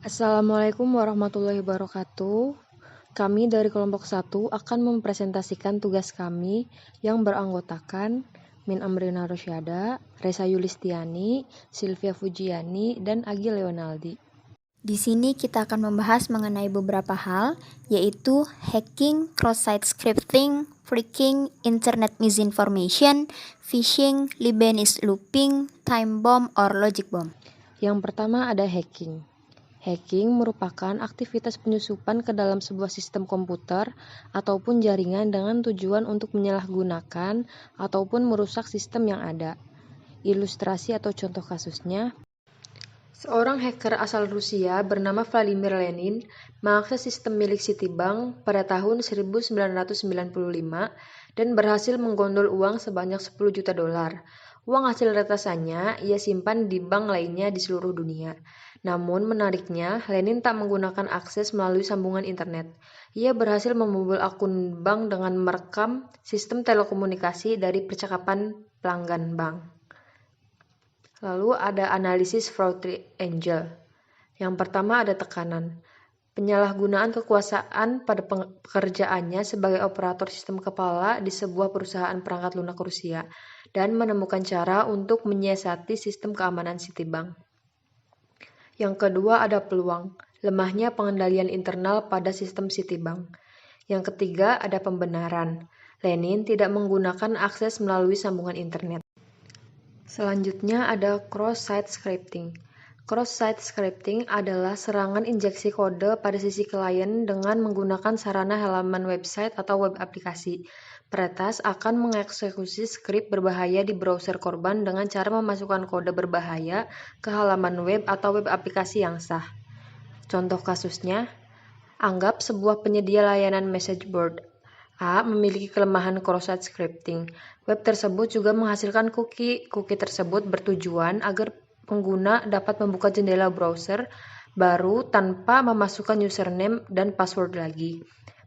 Assalamualaikum warahmatullahi wabarakatuh. Kami dari kelompok 1 akan mempresentasikan tugas kami yang beranggotakan Min Amrina Rosyada, Reza Yulistiani, Sylvia Fujiani, dan Agi Leonaldi. Di sini kita akan membahas mengenai beberapa hal, yaitu hacking, cross-site scripting, phishing, internet misinformation, phishing, Lebanese looping, time bomb, or logic bomb. Yang pertama ada hacking. Hacking merupakan aktivitas penyusupan ke dalam sebuah sistem komputer ataupun jaringan dengan tujuan untuk menyalahgunakan ataupun merusak sistem yang ada. Ilustrasi atau contoh kasusnya, seorang hacker asal Rusia bernama Vladimir Lenin mengakses sistem milik Citibank pada tahun 1995 dan berhasil menggondol uang sebanyak 10 juta dolar. Uang hasil retasannya ia simpan di bank lainnya di seluruh dunia. Namun menariknya, Lenin tak menggunakan akses melalui sambungan internet. Ia berhasil membobol akun bank dengan merekam sistem telekomunikasi dari percakapan pelanggan bank. Lalu ada analisis fraud triangle. Yang pertama ada tekanan. Penyalahgunaan kekuasaan pada pekerjaannya sebagai operator sistem kepala di sebuah perusahaan perangkat lunak Rusia dan menemukan cara untuk menyiasati sistem keamanan Citibank. Yang kedua ada peluang, lemahnya pengendalian internal pada sistem Citibank. Yang ketiga ada pembenaran. Lenin tidak menggunakan akses melalui sambungan internet. Selanjutnya ada cross-site scripting. Cross-site scripting adalah serangan injeksi kode pada sisi klien dengan menggunakan sarana halaman website atau web aplikasi. Peretas akan mengeksekusi skrip berbahaya di browser korban dengan cara memasukkan kode berbahaya ke halaman web atau web aplikasi yang sah. Contoh kasusnya, anggap sebuah penyedia layanan message board A memiliki kelemahan cross-site scripting. Web tersebut juga menghasilkan cookie. Cookie tersebut bertujuan agar pengguna dapat membuka jendela browser baru tanpa memasukkan username dan password lagi.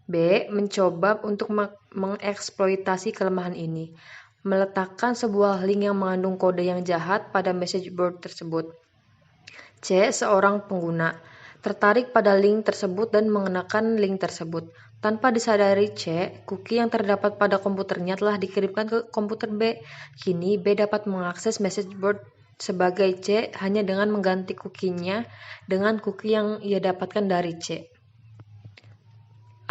B. Mencoba untuk mengeksploitasi kelemahan ini. Meletakkan sebuah link yang mengandung kode yang jahat pada message board tersebut. C. Seorang pengguna tertarik pada link tersebut dan mengenakan link tersebut. Tanpa disadari C, cookie yang terdapat pada komputernya telah dikirimkan ke komputer B. Kini B dapat mengakses message board sebagai C hanya dengan mengganti cookie-nya dengan cookie yang ia dapatkan dari C.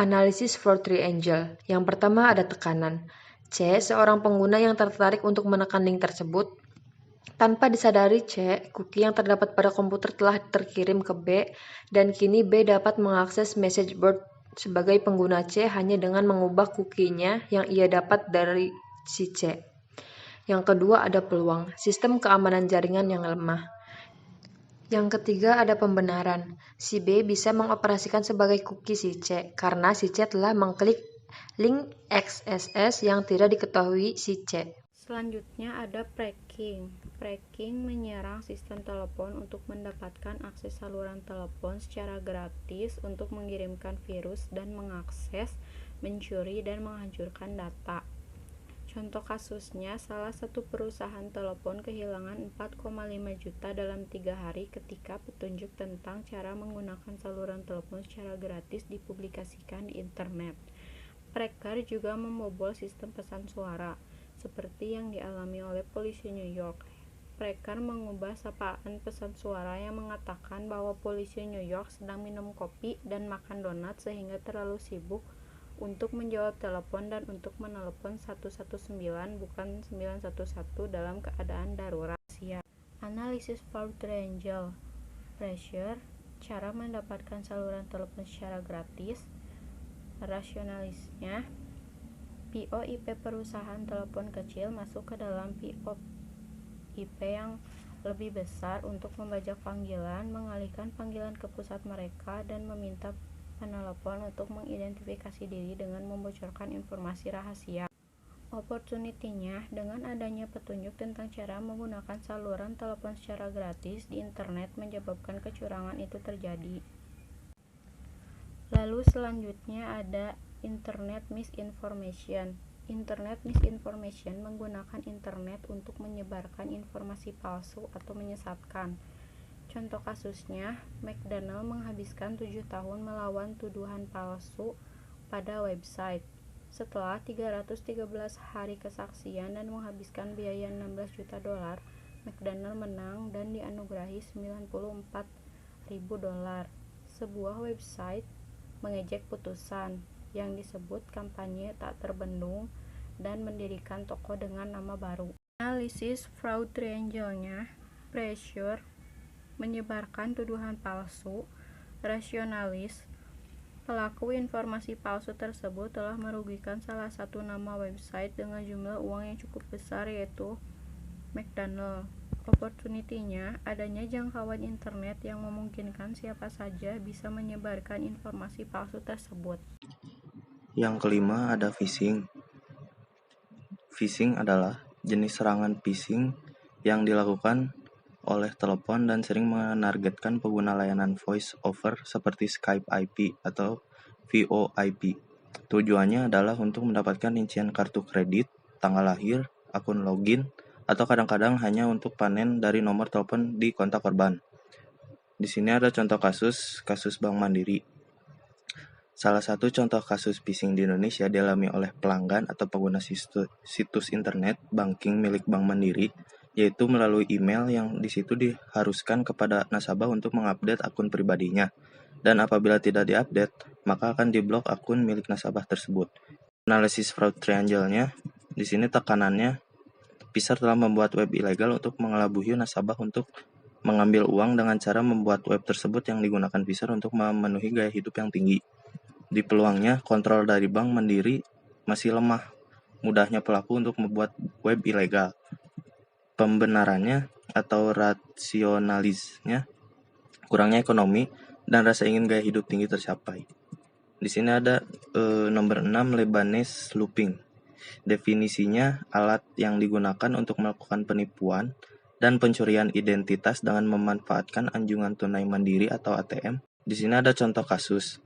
Analisis fraud triangle. Yang pertama ada tekanan. C, seorang pengguna yang tertarik untuk menekan link tersebut. Tanpa disadari C, cookie yang terdapat pada komputer telah terkirim ke B, dan kini B dapat mengakses message board sebagai pengguna C hanya dengan mengubah cookie-nya yang ia dapat dari si C. Yang kedua ada peluang, sistem keamanan jaringan yang lemah. Yang ketiga ada pembenaran, si B bisa mengoperasikan sebagai cookie si C karena si C telah mengklik link XSS yang tidak diketahui si C. Selanjutnya ada phishing. Phishing menyerang sistem telepon untuk mendapatkan akses saluran telepon secara gratis untuk mengirimkan virus dan mengakses, mencuri, dan menghancurkan data. Contoh kasusnya, salah satu perusahaan telepon kehilangan 4,5 juta dalam 3 hari ketika petunjuk tentang cara menggunakan saluran telepon secara gratis dipublikasikan di internet. Cracker juga membobol sistem pesan suara, seperti yang dialami oleh polisi New York. Cracker mengubah sapaan pesan suara yang mengatakan bahwa polisi New York sedang minum kopi dan makan donat sehingga terlalu sibuk untuk menjawab telepon dan untuk menelepon 119 bukan 911 dalam keadaan darurat. Analisis fraud triangle. Pressure, cara mendapatkan saluran telepon secara gratis. Rasionalisnya, POIP perusahaan telepon kecil masuk ke dalam POIP yang lebih besar untuk membajak panggilan, mengalihkan panggilan ke pusat mereka, dan meminta penelepon untuk mengidentifikasi diri dengan membocorkan informasi rahasia. Opportunity-nya, dengan adanya petunjuk tentang cara menggunakan saluran telepon secara gratis di internet menyebabkan kecurangan itu terjadi. Lalu selanjutnya ada internet misinformation. Internet misinformation menggunakan internet untuk menyebarkan informasi palsu atau menyesatkan. Contoh kasusnya, McDonald menghabiskan 7 tahun melawan tuduhan palsu pada website. Setelah 313 hari kesaksian dan menghabiskan biaya $16 juta, McDonald menang dan dianugerahi $94.000. Sebuah website mengejek putusan yang disebut kampanye tak terbendung dan mendirikan toko dengan nama baru. Analisis fraud triangle-nya, pressure, menyebarkan tuduhan palsu, rasionalis. Pelaku informasi palsu tersebut telah merugikan salah satu nama website dengan jumlah uang yang cukup besar, yaitu McDonald. Opportunity-nya, adanya jangkauan internet yang memungkinkan siapa saja bisa menyebarkan informasi palsu tersebut. Yang kelima ada phishing. Phishing adalah jenis serangan phishing yang dilakukan oleh telepon dan sering menargetkan pengguna layanan voice over seperti Skype IP atau VoIP. Tujuannya adalah untuk mendapatkan rincian kartu kredit, tanggal lahir, akun login, atau kadang-kadang hanya untuk panen dari nomor telepon di kontak korban. Di sini ada contoh kasus Bank Mandiri. Salah satu contoh kasus phishing di Indonesia dialami oleh pelanggan atau pengguna situs internet banking milik Bank Mandiri, yaitu melalui email yang di situ diharuskan kepada nasabah untuk mengupdate akun pribadinya. Dan apabila tidak diupdate, maka akan diblok akun milik nasabah tersebut. Analisis fraud triangle-nya, di sini tekanannya, Pfizer telah membuat web ilegal untuk mengelabui nasabah untuk mengambil uang dengan cara membuat web tersebut yang digunakan Pfizer untuk memenuhi gaya hidup yang tinggi. Di peluangnya, kontrol dari Bank Mandiri masih lemah, mudahnya pelaku untuk membuat web ilegal. Pembenarannya atau rasionalisnya, kurangnya ekonomi dan rasa ingin gaya hidup tinggi tercapai. Di sini ada nomor 6, Lebanese looping. Definisinya alat yang digunakan untuk melakukan penipuan dan pencurian identitas dengan memanfaatkan anjungan tunai mandiri atau ATM. Di sini ada contoh kasus.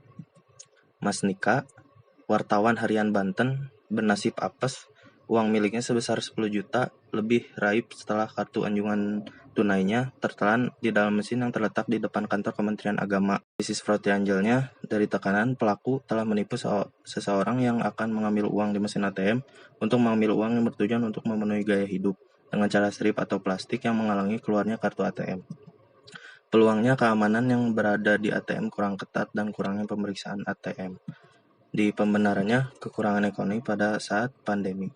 Mas Nika, wartawan harian Banten, bernasib apes. Uang miliknya sebesar 10 juta lebih raib setelah kartu anjungan tunainya tertelan di dalam mesin yang terletak di depan kantor Kementerian Agama. Analisis fraud triangle-nya, dari tekanan, pelaku telah menipu seseorang yang akan mengambil uang di mesin ATM untuk mengambil uang yang bertujuan untuk memenuhi gaya hidup dengan cara strip atau plastik yang menghalangi keluarnya kartu ATM. Peluangnya, keamanan yang berada di ATM kurang ketat dan kurangnya pemeriksaan ATM. Di pembenarannya, kekurangan ekonomi pada saat pandemi.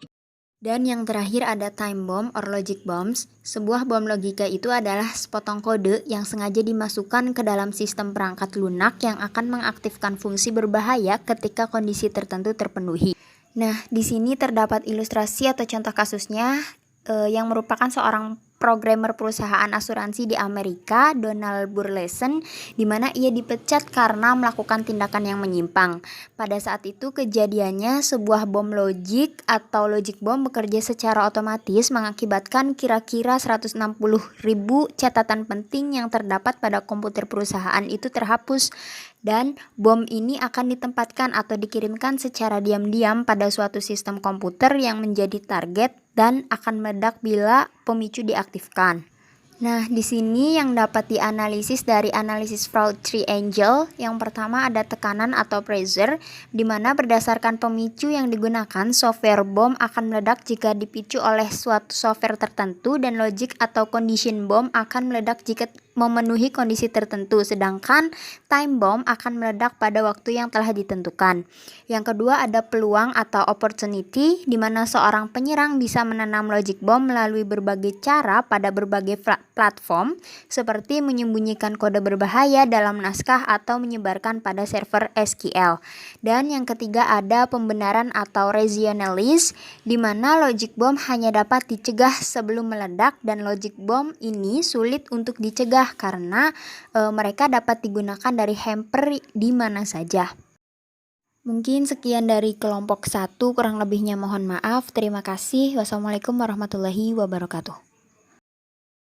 Dan yang terakhir ada time bomb or logic bombs. Sebuah bom logika itu adalah sepotong kode yang sengaja dimasukkan ke dalam sistem perangkat lunak yang akan mengaktifkan fungsi berbahaya ketika kondisi tertentu terpenuhi. Nah, di sini terdapat ilustrasi atau contoh kasusnya yang merupakan seorang programmer perusahaan asuransi di Amerika, Donald Burleson, di mana ia dipecat karena melakukan tindakan yang menyimpang. Pada saat itu kejadiannya sebuah bom logik atau logic bomb bekerja secara otomatis mengakibatkan kira-kira 160.000 catatan penting yang terdapat pada komputer perusahaan itu terhapus, dan bom ini akan ditempatkan atau dikirimkan secara diam-diam pada suatu sistem komputer yang menjadi target dan akan meledak bila pemicu diaktifkan. Nah, di sini yang dapat dianalisis dari analisis fraud triangle, yang pertama ada tekanan atau pressure, di mana berdasarkan pemicu yang digunakan, software bom akan meledak jika dipicu oleh suatu software tertentu, dan logic atau condition bom akan meledak jika memenuhi kondisi tertentu, sedangkan time bomb akan meledak pada waktu yang telah ditentukan. Yang kedua ada peluang atau opportunity, di mana seorang penyerang bisa menanam logic bomb melalui berbagai cara pada berbagai platform, seperti menyembunyikan kode berbahaya dalam naskah atau menyebarkan pada server SQL. Dan yang ketiga ada pembenaran atau rationalis, di mana logic bomb hanya dapat dicegah sebelum meledak, dan logic bomb ini sulit untuk dicegah karena mereka dapat digunakan dari hamper di mana saja. Mungkin sekian dari kelompok 1, kurang lebihnya mohon maaf. Terima kasih. Wassalamualaikum warahmatullahi wabarakatuh.